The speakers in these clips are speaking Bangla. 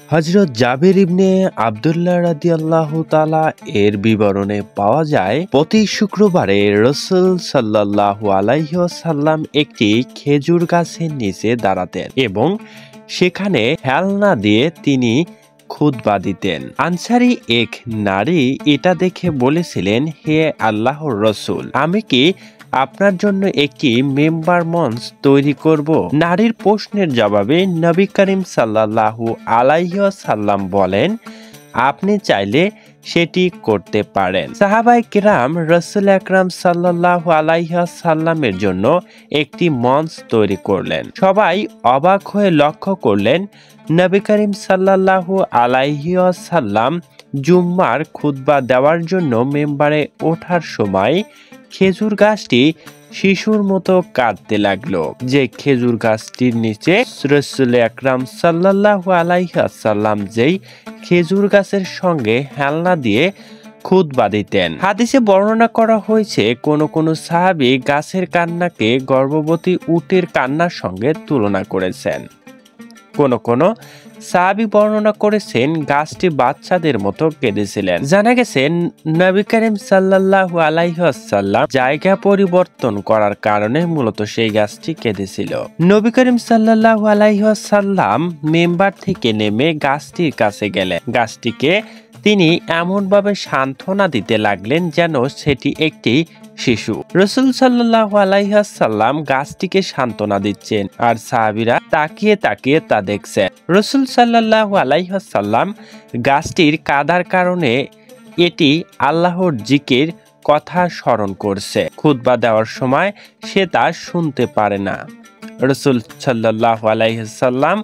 হযরত জাবির ইবনে আব্দুল্লাহ রাদিয়াল্লাহু তাআলা এর বিবরণে পাওয়া যায়, প্রতি শুক্রবারে রাসূল সাল্লাল্লাহু আলাইহি ওয়াসাল্লাম একটি খেজুর গাছের নিচে দাঁড়াতেন এবং সেখানে হেলনা দিয়ে তিনি খুতবা দিতেন। আনসারী এক নারী এটা দেখে বলেছিলেন, হে আল্লাহর রাসূল, আমি কি আপনার জন্য একটি মেম্বার মঞ্চ তৈরি করব? নারীর প্রশ্নের জবাবে নবী করিম সাল্লাল্লাহু আলাইহি ওয়াসাল্লাম বলেন, আপনি চাইলে সেটি করতে পারেন। সাহাবায়ে কেরাম রাসূল আকরাম সাল্লাল্লাহু আলাইহি ওয়াসাল্লামের জন্য একটি মঞ্চ তৈরি করলেন। সবাই অবাক হয়ে লক্ষ্য করলেন, নবী করিম সাল্লাল্লাহু আলাইহি ওয়াসাল্লাম জুম্মার খুতবা দেওয়ার জন্য মেম্বারে ওঠার সময় খেজুর গাছটি শিশুর মতো কাঁদতে লাগলো। যে খেজুর গাছটির নিচে রাসূল আকরাম সাল্লাল্লাহু আলাইহি ওয়াসাল্লাম যেই খেজুর গাছের সঙ্গে হেলনা দিয়ে খুতবা দিতেন। হাদিসে বর্ণনা করা হয়েছে, কোন কোন সাহাবী গাছের কান্নাকে গর্ভবতী উটের কান্নার সঙ্গে তুলনা করেছেন। কোন কোন সাহাবী বর্ণনা করেছেন গাছটি বাচ্চাদের মতো কেঁদেছিলেন। জানা গেছে নবী করিম সাল্লাল্লাহু আলাইহি ওয়াসাল্লাম জায়গা পরিবর্তন করার কারণে মূলত সেই গাছটি কেঁদেছিল। নবী করিম সাল্লাল্লাহু আলাইহি ওয়াসাল্লাম মেম্বার থেকে নেমে গাছটির কাছে গেলেন। গাছটিকে তিনি এমনভাবে সান্ত্বনা দিতে লাগলেন যেন সেটি একটি শিশু। রাসূল সাল্লাল্লাহু আলাইহি ওয়াসাল্লাম গাছটিকে সান্ত্বনা দিচ্ছেন আর সাহাবীরা তাকিয়ে তাকিয়ে তা দেখছেন। রাসূল সাল্লাল্লাহু আলাইহি ওয়াসাল্লাম গাছটির কাদার কারণে এটি আল্লাহর জিকির কথা স্মরণ করছে। খুতবা দেওয়ার সময় সে তা শুনতে পারে না। রাসূল সাল্লাল্লাহু আলাইহি ওয়াসাল্লাম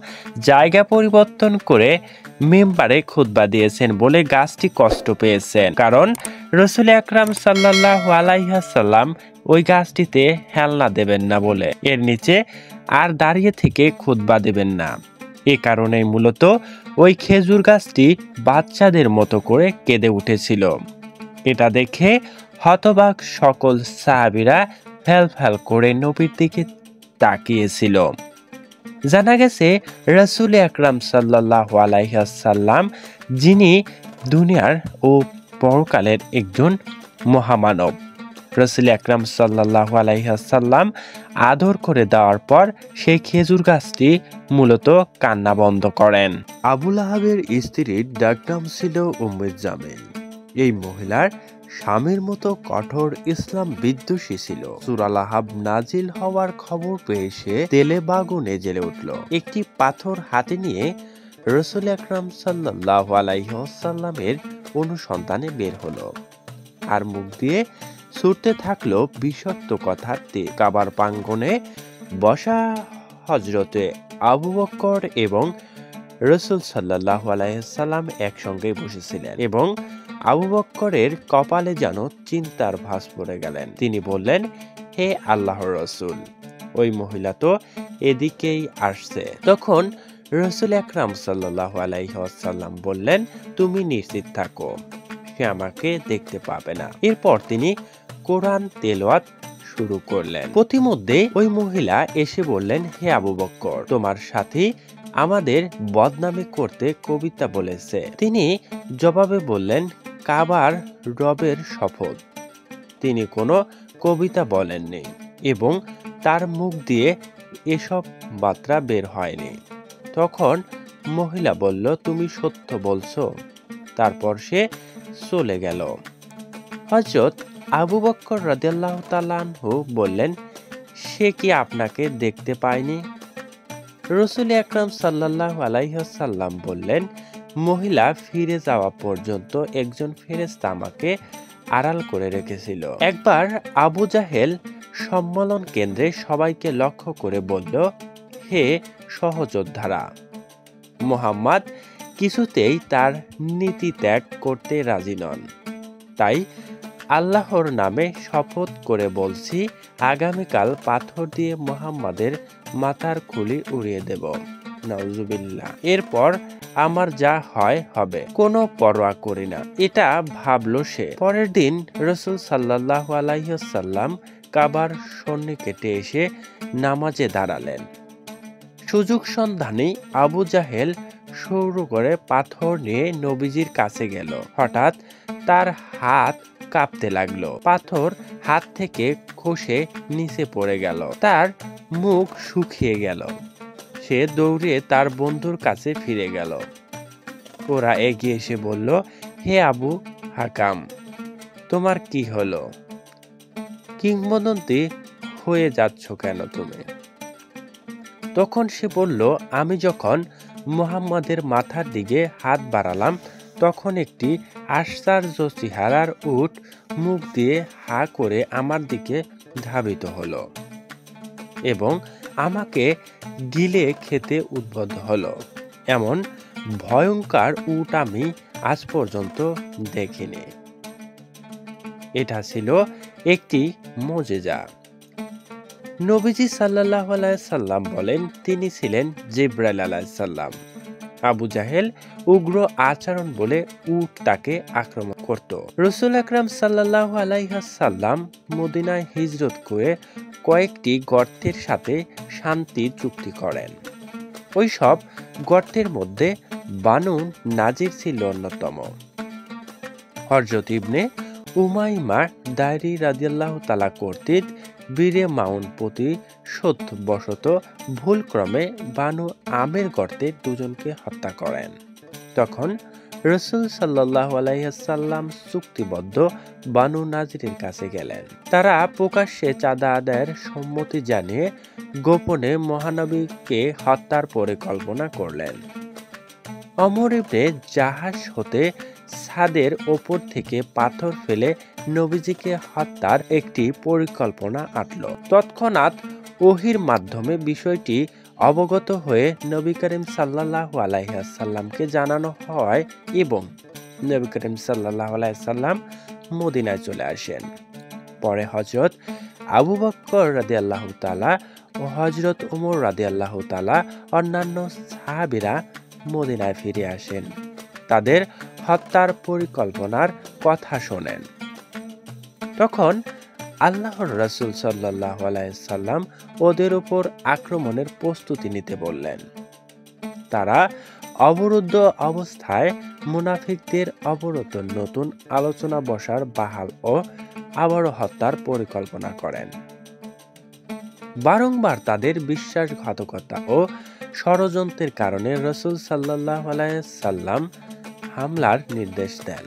জায়গা পরিবর্তন করে মেম্বারে খুতবা দিয়েছেন বলে গাছটি কষ্ট পেয়েছেন, কারণ রাসূল আকরাম সাল্লাল্লাহু আলাইহি ওয়াসাল্লাম ওই গাছটিতে হেলনা দেবেন না বলে এর নিচে আর দাঁড়িয়ে থেকে খুতবা দেবেন না। এ কারণেই মূলত ওই খেজুর গাছটি বাচ্চাদের মতো করে কেঁদে উঠেছিল। এটা দেখে হতবাক সকল সাহাবীরা ফ্যাল ফ্যাল করে নবীর দিকে তাকিয়েছিল। জানা গেছে রাসূল আকরাম সাল্লাল্লাহু আলাইহি ওয়াসাল্লাম যিনি দুনিয়ার ও পরকালের একজন মহামানব। রাসূল আকরাম সাল্লাল্লাহু আলাইহি ওয়াসাল্লাম আদর করে দেওয়ার পর সেই খেজুর গাছটি মূলত কান্না বন্ধ করেন। আবু লাহাবের স্ত্রীর ডাকনাম ছিল উম্মে জামিল। এই মহিলার স্বামীর মতো কঠোর ইসলাম বিদ্বেষী ছিল। সূরা লাহাব নাজিল হওয়ার খবর পেয়ে সে তেলে বাগুনে জ্বলে উঠল। একটি পাথর হাতে নিয়ে রাসূল আকরাম সাল্লাল্লাহু আলাইহি ওয়াসাল্লামের অনুসন্ধানে বের হলো আর মুখ দিয়ে ছুটতে থাকলো বিষাক্ত কথার তীর। কাবার প্রাঙ্গণে বসা হযরতে আবু বকর এবং রাসূল সাল্লাল্লাহু আলাইহি ওয়াসাল্লাম একসঙ্গে বসেছিলেন এবং আবু বকরের কপালে যেন চিন্তার ভাঁজ পড়ে গেলেন। তিনি বললেন, হে আল্লাহর রাসূল, ওই মহিলা তো এদিকেই আসছে। তখন রাসূল আকরাম সাল্লাল্লাহু আলাইহি ওয়াসাল্লাম বললেন, তুমি নিশ্চিত থাকো, সে আমাকে দেখতে পাবে না। এরপর তিনি কোরআন তেলাওয়াত শুরু করলেন। প্রতিমধ্যে ওই মহিলা এসে বললেন, হে আবু বকর, তোমার সাথী আমাদের বদনামে করতে কবিতা বলেছে। তিনি জবাবে বললেন, কাবার রবের শপথ, তিনি কোনো কবিতা বলেননি এবং তার মুখ দিয়ে এসব বার্তা বের হয়নি। তখন মহিলা বলল, তুমি সত্য বলছো। তারপর সে চলে গেল। হযরত আবু বকর রাদিয়াল্লাহু তাআলা আনহু বললেন, সে কি আপনাকে দেখতে পায়নি? রাসূল আকরাম সাল্লাল্লাহু আলাইহি ওয়াসাল্লাম বললেন, মহিলা ফিরে যাওয়া পর্যন্ত একজন ফেরেশতা আমাকে আড়াল করে রেখেছিল। একবার আবু জাহেল সম্মেলন কেন্দ্রে সবাইকে লক্ষ্য করে বলল, হে সহযোদ্ধারা, মুহাম্মদ কিছুতেই তার নীতি ত্যাগ করতে রাজি নন। তাই আল্লাহর নামে শপথ করে বলছি, আগামীকাল পাথর দিয়ে মুহাম্মাদের মাথার খুলি উড়িয়ে দেব। নাউজুবিল্লাহ। এরপর আমার যা হয় হবে, কোনো পরোয়া করি না। এটা ভাবলো সে। পরের দিন রাসূল সাল্লাল্লাহু আলাইহি ওয়াসাল্লাম কাবার সন্নিকটে এসে নামাজে দাঁড়ালেন। সুযোগ সন্ধানী আবু জাহেল শুরু করে পাথর নিয়ে নবীজির কাছে গেল। হঠাৎ তার হাত কাঁপতে লাগলো। পাথর হাত থেকে খসে নিচে পড়ে গেল। তার মুখ শুকিয়ে গেল। সে দৌড়ে তার বন্ধুর কাছে ফিরে গেল। ওরা এগিয়ে এসে বলল, হে আবু হাকাম, তোমার কি হলো? কিংবদন্তি হয়ে যাচ্ছ কেন তুমি? তখন সে বলল, আমি যখন মুহাম্মাদের মাথার দিকে হাত বাড়ালাম তখন একটি আশ্চর্য চেহারার উট মুখ দিয়ে হা করে আমার দিকে ধাবিত হলো এবং আমাকে গিলে খেতে উদ্বুদ্ধ হলো। এমন ভয়ঙ্কর উট আমি আজ পর্যন্ত দেখিনি। এটা ছিল একটি মুজিজা। নবীজি সাল্লাল্লাহু আলাইহি সাল্লাম বলেন, তিনি ছিলেন জিবরাইল আলাইহিস সালাম। আবু জাহেল উগ্র আচরণ বলে উট তাকে আক্রমণ করত। রাসূল আকরাম সাল্লাল্লাহু আলাইহি সাল্লাম মদিনায় হিজরত করে কয়েকটি গর্তের সাথে শান্তি চুক্তি করেন। ওই সব গর্তের মধ্যে বানু নাজির ছিল অন্যতম। হযরত ইবনে উমাইমা দায়রি রাদিয়াল্লাহু তাআলা কর্তৃক বীরে মাউন প্রতিশোধ বশত ভুলক্রমে বানু আমের গর্তে দুজনকে হত্যা করেন। তখন রাসূল সাল্লাল্লাহু আলাইহি সাল্লাম চুক্তিবদ্ধ বানু নাজিরের কাছে গেলেন। তারা প্রকাশ্যে চাঁদা আদায়ের সম্মতি জানিয়ে গোপনে মহানবীকে হত্যার পরিকল্পনা করলেন। ওমর ইবনে জাহাশ হতে ছাদের ওপর থেকে পাথর ফেলে নবীজিকে হত্যার একটি পরিকল্পনা আঁটল। তৎক্ষণাৎ ওহীর মাধ্যমে বিষয়টি অবগত হয়ে নবী করিম সাল্লাল্লাহু আলাইহি সাল্লামকে জানানো হয় এবং নবী করিম সাল্লাল্লাহু আলাইহি সাল্লাম মদিনায় চলে আসেন। পরে হযরত আবু বকর রাদিয়াল্লাহু তাআলা ও হযরত ওমর রাদিয়াল্লাহু তাআলা অন্যান্য সাহাবীরা মদিনায় ফিরে আসেন। তাদের হত্যার পরিকল্পনার কথা শোনেন। তখন আল্লাহর রাসূল সাল্লাল্লাহু আলাইহি সাল্লাম ওদের উপর আক্রমণের প্রস্তুতি নিতে বললেন। তারা অবরুদ্ধ অবস্থায় মুনাফিকদের অবরোধ নতুন আলোচনা বসার বাহাল ও আবারও হত্যার পরিকল্পনা করেন। বারংবার তাদের বিশ্বাসঘাতকতা ও ষড়যন্ত্রের কারণে রাসূল সাল্লাল্লাহু আলাইহি সাল্লাম হামলার নির্দেশ দেন।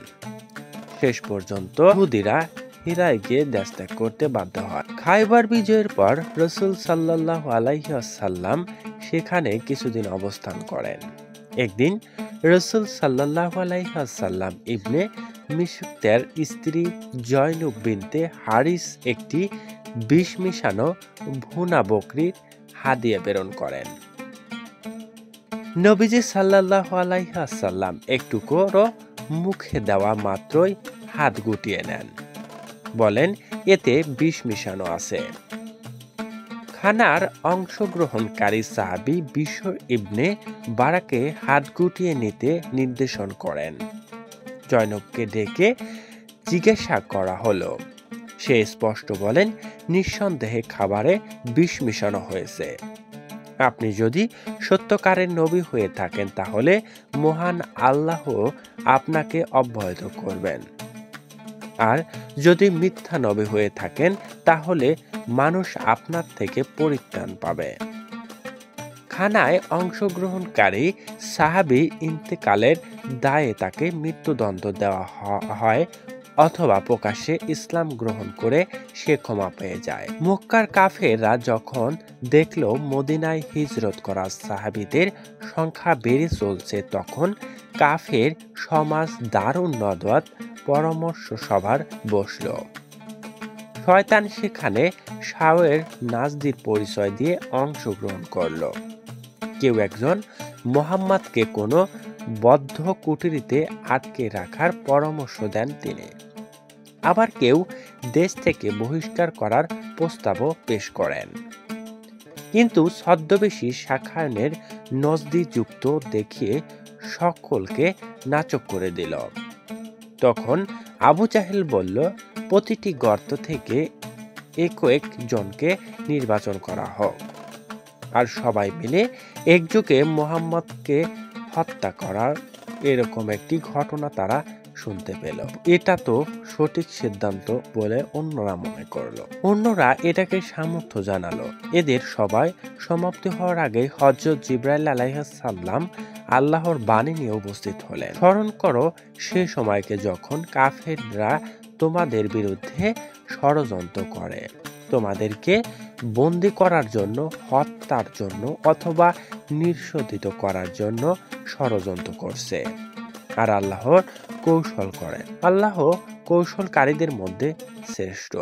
শেষ পর্যন্ত ইহুদীরা হিরায় গিয়ে দেশ ত্যাগ করতে বাধ্য হয়। খায়বার বিজয়ের পর রাসূল সাল্লাল্লাহু আলাইহি সাল্লাম সেখানে কিছুদিন অবস্থান করেন। একদিন রাসূল সাল্লাল্লাহু আলাইহি সাল্লাম ইবনে মিশকাতের স্ত্রী জয়নব বিনতে হারিস একটি বিষ মিশানো ভুনা বকরির হাদিয়া প্রেরণ করেন। নবীজি সাল্লাল্লাহু আলাইহি সাল্লাম একটু করে মুখে দেওয়া মাত্রই হাত গুটিয়ে নেন, বলেন, এতে বিষ মিশানো আছে। খানার অংশগ্রহণকারী সাহাবী বিশর ইবনে বারাকে হাত গুটিয়ে নিতে নির্দেশন করেন। জয়নবকে ডেকে জিজ্ঞাসা করা হলো। সে স্পষ্ট বলেন, নিঃসন্দেহে খাবারে বিষ মিশানো হয়েছে। আপনি যদি সত্যকারের নবী হয়ে থাকেন তাহলে মহান আল্লাহ আপনাকে অব্যাহত করবেন, আর যদি মিথ্যা নবী হয়ে থাকেন তাহলে মানুষ আপনার থেকে পরিত্রাণ পাবে। খানায় অংশগ্রহণকারী সাহাবী ইন্তেকালের দায়ে তাকে মৃত্যুদণ্ড দেওয়া হয় অথবা প্রকাশ্যে ইসলাম গ্রহণ করে সে ক্ষমা পেয়ে যায়। মক্কার কাফেররা যখন দেখল মদিনায় হিজরত করা সাহাবীদের সংখ্যা বেড়ে চলছে তখন কাফের সমাজ দারুন নদওয়াত পরামর্শ সভার বসল। শয়তান সেখানে শাওয়ের নাজদির পরিচয় দিয়ে অংশগ্রহণ করল। কেউ একজন মুহাম্মাদকে কোনো বদ্ধ কুঠরিতে আটকে রাখার পরামর্শ দেন তিনি। আবার কেউ দেশ থেকে বহিষ্কার করার প্রস্তাবও পেশ করেন। কিন্তু ছদ্মবেশী শাখায়নের নজদি যুক্ত দেখিয়ে সকলকে নাচক করে দিল। তখন আবু জাহেল বলল, প্রতিটি গর্ত থেকে এক জনকে নির্বাচন করা হোক আর সবাই মিলে একযোগে মুহাম্মদকে হত্যা করার এরকম একটি ঘটনা তারা শুনতে পেল। এটা তো সঠিক সিদ্ধান্ত বলে অন্যরা মনে করলো। অন্যরা এটাকে সামর্থ্য জানালো। এদের সবাই সমাপ্তি হওয়ার আগে হযরত জিবরাইল আলাইহিস সালাম আল্লাহর বাণী নিয়ে উপস্থিত হলেন। স্মরণ করো সে সময়কে যখন কাফেররা তোমাদের বিরুদ্ধে ষড়যন্ত্র করে, তোমাদেরকে বন্দী করার জন্য, হত্যার জন্য অথবা নির্যাতিত করার জন্য ষড়যন্ত্র করছে। আর আল্লাহর কৌশল করেন। আল্লাহ কৌশলকারীদের মধ্যে শ্রেষ্ঠ।